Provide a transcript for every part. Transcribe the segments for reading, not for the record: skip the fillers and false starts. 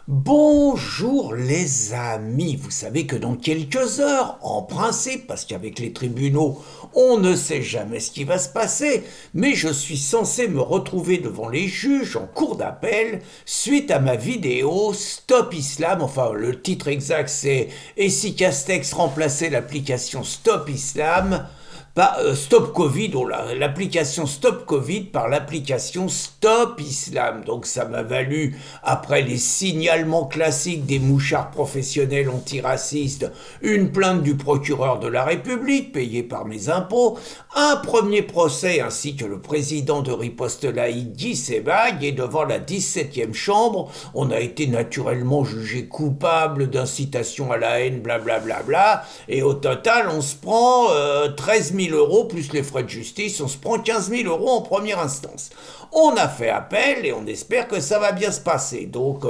Bonjour les amis, vous savez que dans quelques heures, en principe, parce qu'avec les tribunaux, on ne sait jamais ce qui va se passer, mais je suis censé me retrouver devant les juges en cour d'appel suite à ma vidéo Stop Islam, enfin le titre exact c'est « Et si Castex remplaçait l'application Stop Islam ?» Stop Covid, l'application Stop Covid par l'application Stop Islam. Donc ça m'a valu, après les signalements classiques des mouchards professionnels antiracistes, une plainte du procureur de la République, payée par mes impôts, un premier procès ainsi que le président de Riposte Laïque Guy Sebag, et devant la 17e chambre, on a été naturellement jugé coupable d'incitation à la haine, blablabla, et au total on se prend 13 000 euros plus les frais de justice, on se prend 15 000 euros en première instance. On a fait appel et on espère que ça va bien se passer. Donc,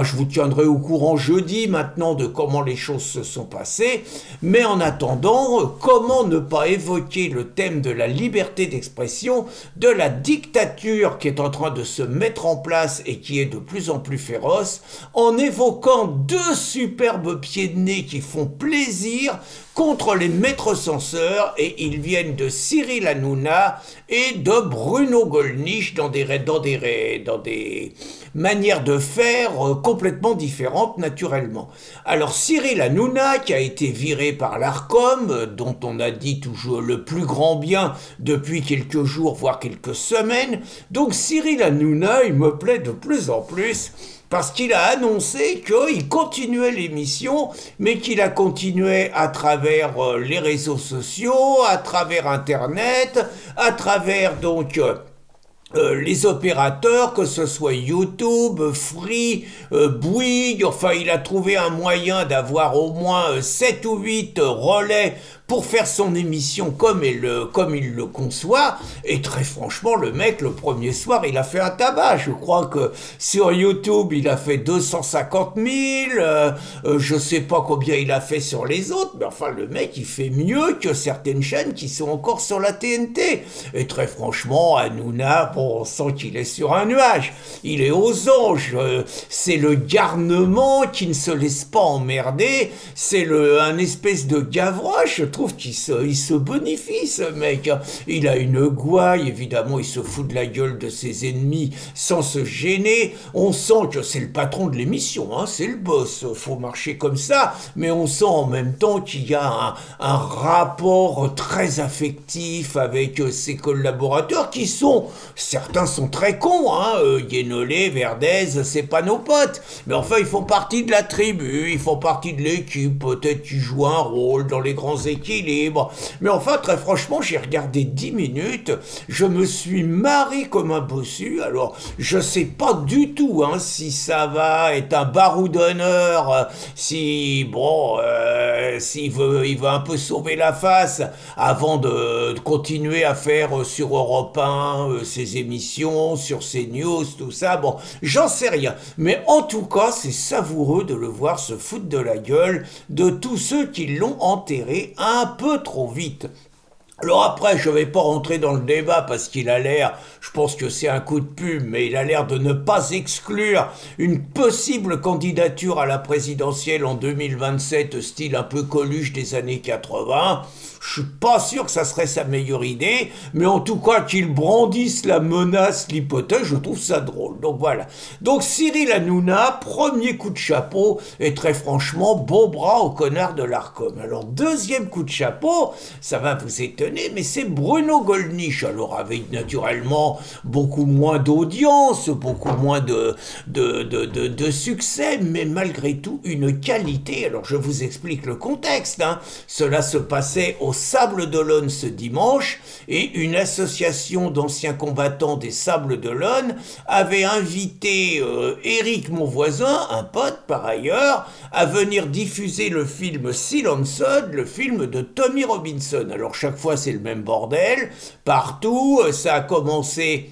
je vous tiendrai au courant jeudi maintenant de comment les choses se sont passées. Mais en attendant, comment ne pas évoquer le thème de la liberté d'expression, de la dictature qui est en train de se mettre en place et qui est de plus en plus féroce, en évoquant deux superbes pieds de nez qui font plaisir contre les maîtres censeurs, et ils viennent de Cyril Hanouna et de Bruno Gollnisch dans des manières de faire complètement différentes naturellement. Alors Cyril Hanouna, qui a été viré par l'Arcom, dont on a dit toujours le plus grand bien depuis quelques jours, voire quelques semaines, donc Cyril Hanouna, il me plaît de plus en plus, parce qu'il a annoncé qu'il continuait l'émission, mais qu'il la continuait à travers les réseaux sociaux, à travers Internet, à travers donc les opérateurs, que ce soit YouTube, Free, Bouygues, enfin il a trouvé un moyen d'avoir au moins 7 ou 8 relais pour faire son émission comme il le conçoit, et très franchement, le mec, le premier soir, il a fait un tabac. Je crois que sur YouTube, il a fait 250 000, je sais pas combien il a fait sur les autres, mais enfin, le mec, il fait mieux que certaines chaînes qui sont encore sur la TNT. Et très franchement, Hanouna, bon, on sent qu'il est sur un nuage. Il est aux anges. C'est le garnement qui ne se laisse pas emmerder. C'est un espèce de Gavroche. Je trouve qu'il se bonifie, ce mec. Il a une gouaille, évidemment, il se fout de la gueule de ses ennemis sans se gêner. On sent que c'est le patron de l'émission, hein, c'est le boss. Faut marcher comme ça, mais on sent en même temps qu'il y a un rapport très affectif avec ses collaborateurs qui sont, certains sont très cons, hein, Guénolé, Verdez, c'est pas nos potes, mais enfin ils font partie de la tribu, ils font partie de l'équipe, peut-être qu'ils jouent un rôle dans les grands équilibres, mais enfin très franchement j'ai regardé 10 minutes, je me suis marré comme un bossu. Alors je sais pas du tout si ça va être un baroudonneur, s'il veut un peu sauver la face avant de continuer à faire sur Europe 1 ses émissions, sur CNews, tout ça, bon, j'en sais rien. Mais en tout cas, c'est savoureux de le voir se foutre de la gueule de tous ceux qui l'ont enterré un peu trop vite. Alors après, je vais pas rentrer dans le débat parce qu'il a l'air, je pense que c'est un coup de pub, mais il a l'air de ne pas exclure une possible candidature à la présidentielle en 2027, style un peu Coluche des années 80. Je suis pas sûr que ça serait sa meilleure idée, mais en tout cas qu'il brandisse la menace, l'hypothèse, je trouve ça drôle. Donc voilà. Donc Cyril Hanouna, premier coup de chapeau, et très franchement, bon bras au connard de l'Arcom. Alors deuxième coup de chapeau, ça va vous étonner, mais c'est Bruno Gollnisch. Alors avec naturellement beaucoup moins d'audience, beaucoup moins de succès, mais malgré tout une qualité. Alors je vous explique le contexte. Cela se passait au Sables d'Olonne ce dimanche, et une association d'anciens combattants des Sables d'Olonne avait invité Éric Monvoisin, un pote par ailleurs, à venir diffuser le film Silenceud, le film de Tommy Robinson. Alors chaque fois c'est le même bordel, partout, ça a commencé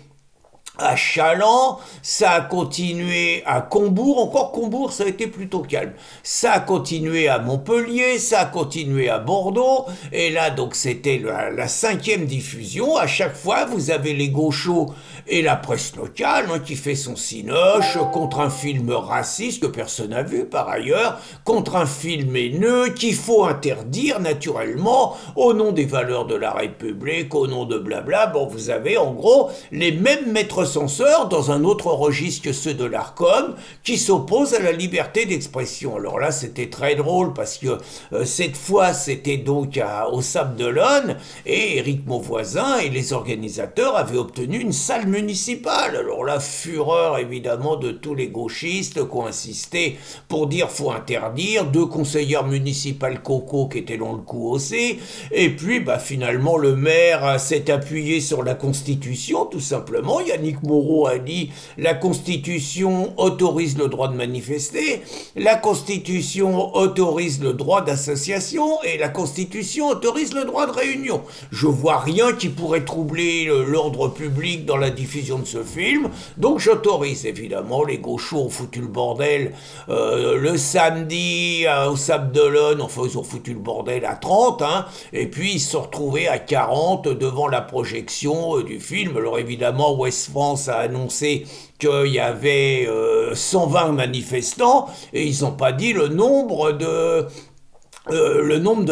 à Chaland, ça a continué à Combourg, encore Combourg ça a été plutôt calme, ça a continué à Montpellier, ça a continué à Bordeaux, et là donc c'était la 5e diffusion. À chaque fois vous avez les gauchos et la presse locale qui fait son cinoche contre un film raciste que personne n'a vu par ailleurs, contre un film haineux qu'il faut interdire naturellement au nom des valeurs de la République, au nom de blabla. Bon, vous avez en gros les mêmes maîtres censeurs dans un autre registre que ceux de l'Arcom qui s'opposent à la liberté d'expression. Alors là, c'était très drôle parce que cette fois, c'était donc au Sable d'Olonne et Éric Mauvoisin et les organisateurs avaient obtenu une salle municipale. Alors la fureur évidemment de tous les gauchistes qui ont insisté pour dire faut interdire, deux conseillères municipales coco qui étaient dans le coup aussi, et puis finalement le maire s'est appuyé sur la Constitution tout simplement. Yannick Moreau a dit la Constitution autorise le droit de manifester, la Constitution autorise le droit d'association et la Constitution autorise le droit de réunion. Je vois rien qui pourrait troubler l'ordre public dans la diffusion de ce film, donc j'autorise. Évidemment, les gauchos ont foutu le bordel le samedi au Sable d'Olonne, enfin ils ont foutu le bordel à 30, et puis ils se sont retrouvés à 40 devant la projection du film. Alors évidemment, Ouest France a annoncé qu'il y avait 120 manifestants, et ils n'ont pas dit le nombre de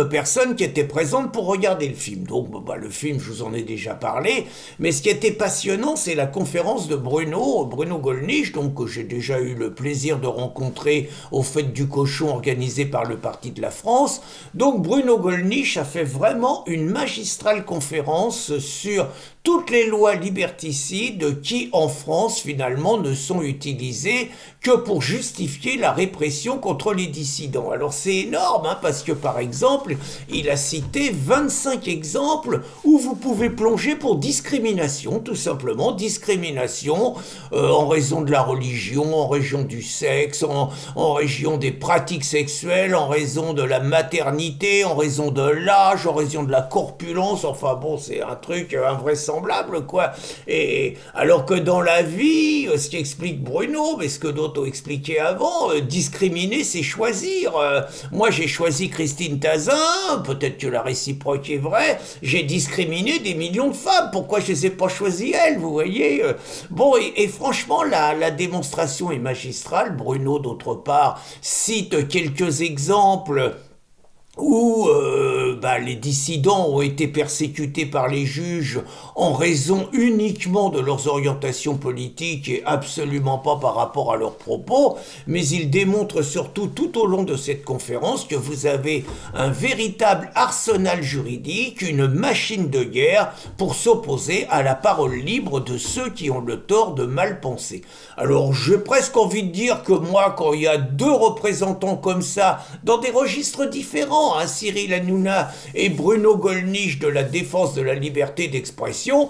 personnes qui étaient présentes pour regarder le film. Donc le film, je vous en ai déjà parlé, mais ce qui était passionnant, c'est la conférence de Bruno Gollnisch, donc que j'ai déjà eu le plaisir de rencontrer aux Fêtes du Cochon organisées par le Parti de la France. Donc Bruno Gollnisch a fait vraiment une magistrale conférence sur toutes les lois liberticides qui, en France, finalement, ne sont utilisées que pour justifier la répression contre les dissidents. Alors c'est énorme, parce que, par exemple, il a cité 25 exemples où vous pouvez plonger pour discrimination, tout simplement, discrimination en raison de la religion, en raison du sexe, en raison des pratiques sexuelles, en raison de la maternité, en raison de l'âge, en raison de la corpulence, enfin bon, c'est un truc invraisemblable, quoi. Et alors que dans la vie, ce qui explique Bruno, mais ce que d'autres ont expliqué avant, discriminer, c'est choisir. Moi, j'ai choisi Christine Tazin, peut-être que la réciproque est vraie, j'ai discriminé des millions de femmes, pourquoi je ne les ai pas choisies elles, vous voyez. Bon, et franchement, la démonstration est magistrale. Bruno, d'autre part, cite quelques exemples où les dissidents ont été persécutés par les juges en raison uniquement de leurs orientations politiques et absolument pas par rapport à leurs propos, mais il démontre surtout tout au long de cette conférence que vous avez un véritable arsenal juridique, une machine de guerre pour s'opposer à la parole libre de ceux qui ont le tort de mal penser. Alors j'ai presque envie de dire que moi, quand il y a deux représentants comme ça, dans des registres différents, Cyril Hanouna et Bruno Gollnisch de la défense de la liberté d'expression,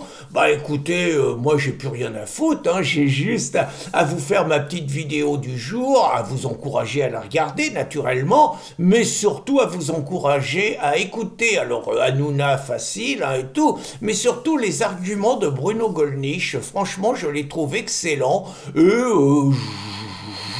écoutez, moi j'ai plus rien à foutre, j'ai juste à vous faire ma petite vidéo du jour, à vous encourager à la regarder naturellement, mais surtout à vous encourager à écouter. Alors Hanouna facile et tout, mais surtout les arguments de Bruno Gollnisch, franchement je les trouve excellents, et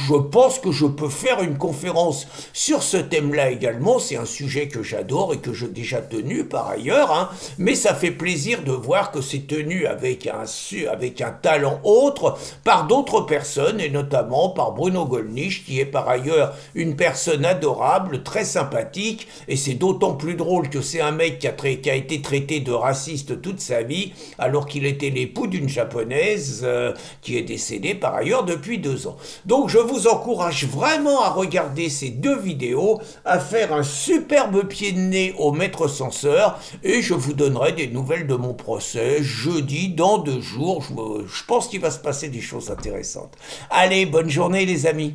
je pense que je peux faire une conférence sur ce thème-là également. C'est un sujet que j'adore et que j'ai déjà tenu par ailleurs, mais ça fait plaisir de voir que c'est tenu avec un talent autre par d'autres personnes, et notamment par Bruno Gollnisch, qui est par ailleurs une personne adorable, très sympathique, et c'est d'autant plus drôle que c'est un mec qui a été traité de raciste toute sa vie, alors qu'il était l'époux d'une japonaise qui est décédée par ailleurs depuis 2 ans. Donc je vous encourage vraiment à regarder ces deux vidéos, à faire un superbe pied de nez au maître censeur, et je vous donnerai des nouvelles de mon procès jeudi dans 2 jours. Je pense qu'il va se passer des choses intéressantes. Allez, bonne journée les amis.